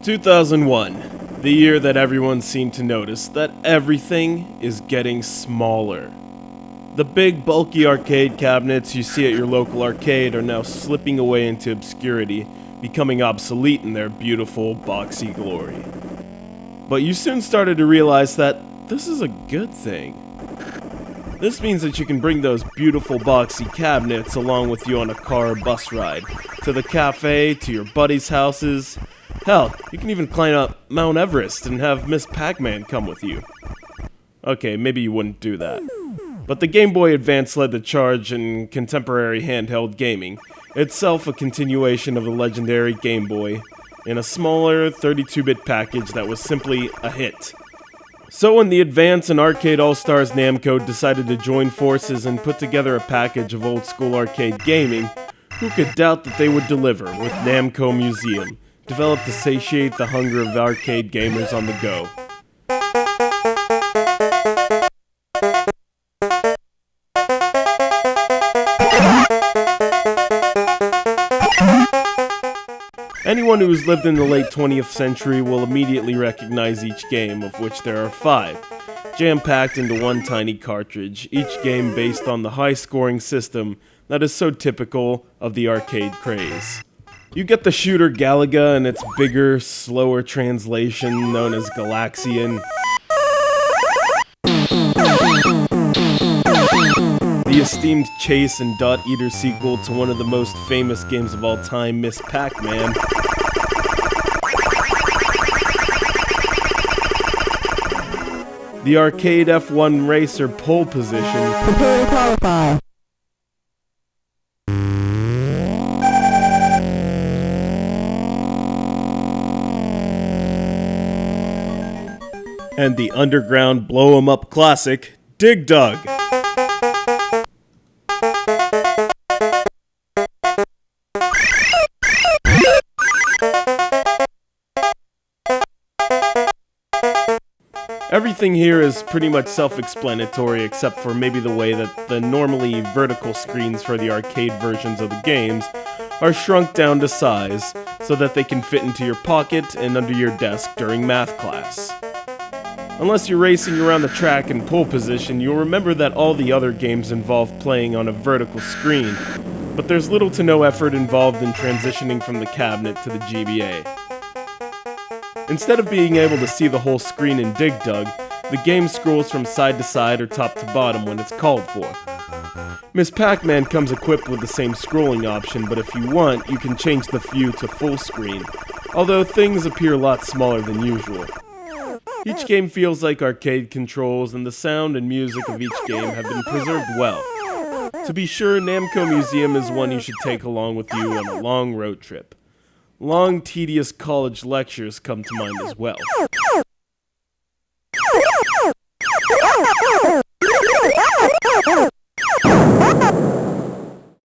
2001, the year that everyone seemed to notice that everything is getting smaller. The big, bulky arcade cabinets you see at your local arcade are now slipping away into obscurity, becoming obsolete in their beautiful, boxy glory. But you soon started to realize that this is a good thing. This means that you can bring those beautiful, boxy cabinets along with you on a car or bus ride, to the cafe, to your buddies' houses. Hell, you can even climb up Mount Everest and have Miss Pac-Man come with you. Okay, maybe you wouldn't do that. But the Game Boy Advance led the charge in contemporary handheld gaming, itself a continuation of the legendary Game Boy, in a smaller 32-bit package that was simply a hit. So when the Advance and Arcade All-Stars Namco decided to join forces and put together a package of old-school arcade gaming, who could doubt that they would deliver with Namco Museum, developed to satiate the hunger of arcade gamers on the go. Anyone who has lived in the late 20th century will immediately recognize each game, of which there are 5, jam-packed into one tiny cartridge, each game based on the high-scoring system that is so typical of the arcade craze. You get the shooter Galaga and its bigger, slower translation known as Galaxian. The esteemed Chase and Dot Eater sequel to one of the most famous games of all time, Miss Pac-Man. The arcade F1 racer pole position. Prepare to qualify. And the underground blow-em-up classic, Dig Dug. Everything here is pretty much self-explanatory except for maybe the way that the normally vertical screens for the arcade versions of the games are shrunk down to size so that they can fit into your pocket and under your desk during math class. Unless you're racing around the track in pole position, you'll remember that all the other games involve playing on a vertical screen, but there's little to no effort involved in transitioning from the cabinet to the GBA. Instead of being able to see the whole screen in Dig Dug, the game scrolls from side to side or top to bottom when it's called for. Miss Pac-Man comes equipped with the same scrolling option, but if you want, you can change the view to full screen, although things appear a lot smaller than usual. Each game feels like arcade controls, and the sound and music of each game have been preserved well. To be sure, Namco Museum is one you should take along with you on a long road trip. Long, tedious college lectures come to mind as well.